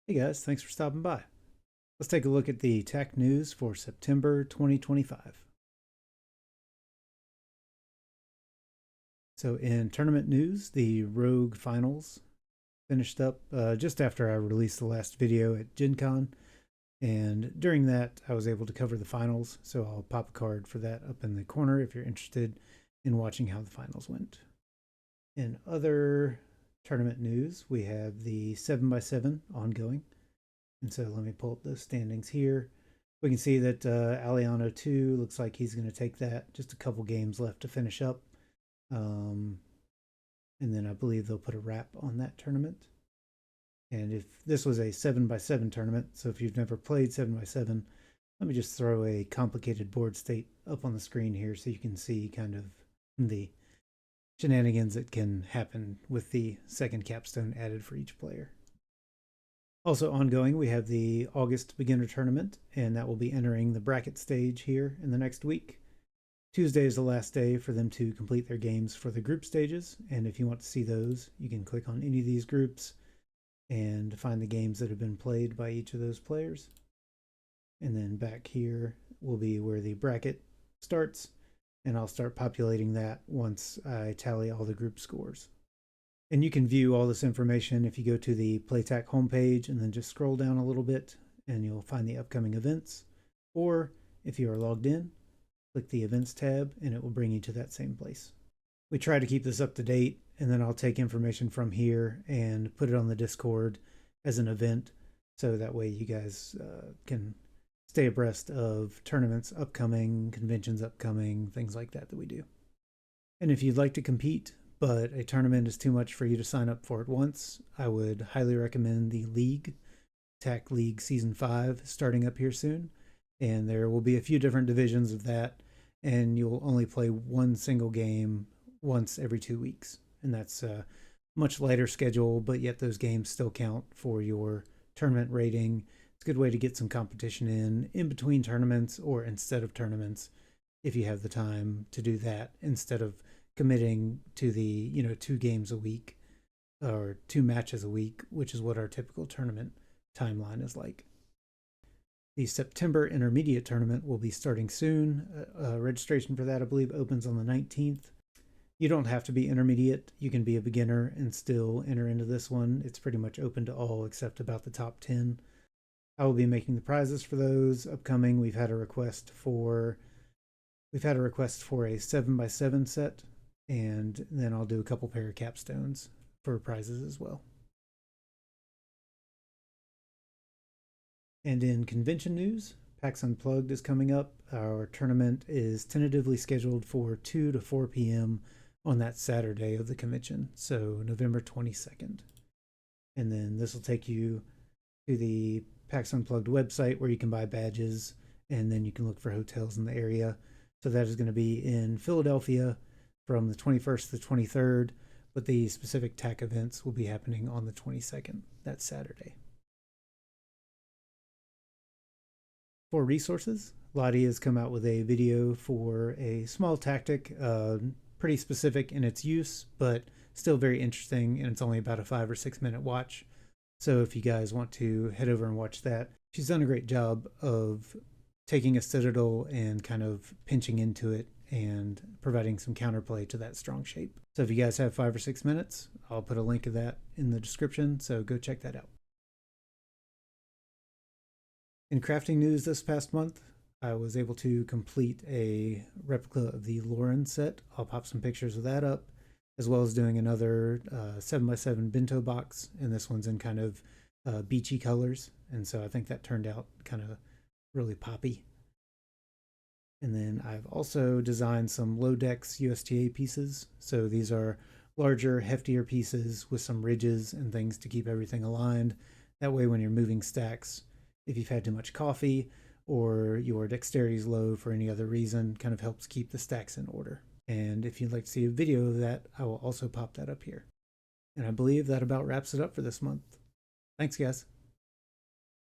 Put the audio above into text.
Hey guys, thanks for stopping by. Let's take a look at the tech news for September 2025. So, in tournament news, the Rogue Finals finished up just after I released the last video at Gen Con. And during that, I was able to cover the finals. So, I'll pop a card for that up in the corner if you're interested in watching how the finals went. In other tournament news, we have the 7x7 ongoing. And so let me pull up the standings here. We can see that Aliano 2 looks like he's going to take that. Just a couple games left to finish up. And then I believe they'll put a wrap on that tournament. And if this was a 7x7 tournament, so if you've never played 7x7, let me just throw a complicated board state up on the screen here so you can see kind of the shenanigans that can happen with the second capstone added for each player. Also ongoing, we have the August beginner tournament, and that will be entering the bracket stage here in the next week. Tuesday is the last day for them to complete their games for the group stages, and if you want to see those, you can click on any of these groups and find the games that have been played by each of those players. And then back here will be where the bracket starts, and I'll start populating that once I tally all the group scores. And you can view all this information if you go to the Playtac homepage and then just scroll down a little bit and you'll find the upcoming events. Or if you are logged in, click the events tab and it will bring you to that same place. We try to keep this up to date, and then I'll take information from here and put it on the Discord as an event so that way you guys can stay abreast of tournaments upcoming, conventions upcoming, things like that we do. And if you'd like to compete, but a tournament is too much for you to sign up for at once, I would highly recommend the League, TAC League Season 5, starting up here soon. And there will be a few different divisions of that, and you'll only play one single game once every 2 weeks. And that's a much lighter schedule, but yet those games still count for your tournament rating. It's a good way to get some competition in between tournaments or instead of tournaments if you have the time to do that instead of committing to the 2 games a week or 2 matches a week, which is what our typical tournament timeline is like. The September intermediate tournament will be starting soon. Registration for that, I believe, opens on the 19th. You don't have to be intermediate. You can be a beginner and still enter into this one. It's pretty much open to all except about the top 10. I will be making the prizes for those upcoming. We've had a request for a 7x7 set, and then I'll do a couple pair of capstones for prizes as well. And in convention news, PAX Unplugged is coming up. Our tournament is tentatively scheduled for 2 to 4 p.m. on that Saturday of the convention, so November 22nd. And then this will take you to the PAX Unplugged website where you can buy badges, and then you can look for hotels in the area. So that is going to be in Philadelphia from the 21st to the 23rd, but the specific TAC events will be happening on the 22nd, that Saturday. For resources, Lottie has come out with a video for a small tactic, pretty specific in its use, but still very interesting, and it's only about a 5 or 6 minute watch. So if you guys want to head over and watch that, she's done a great job of taking a Citadel and kind of pinching into it and providing some counterplay to that strong shape. So if you guys have 5 or 6 minutes, I'll put a link of that in the description, so go check that out. In crafting news this past month, I was able to complete a replica of the Lauren set. I'll pop some pictures of that up, as well as doing another 7x7 bento box, and this one's in kind of beachy colors, and so I think that turned out kind of really poppy. And then I've also designed some Lodex USTA pieces. So these are larger, heftier pieces with some ridges and things to keep everything aligned. That way when you're moving stacks, if you've had too much coffee or your dexterity is low for any other reason, kind of helps keep the stacks in order. And if you'd like to see a video of that, I will also pop that up here. And I believe that about wraps it up for this month. Thanks, guys.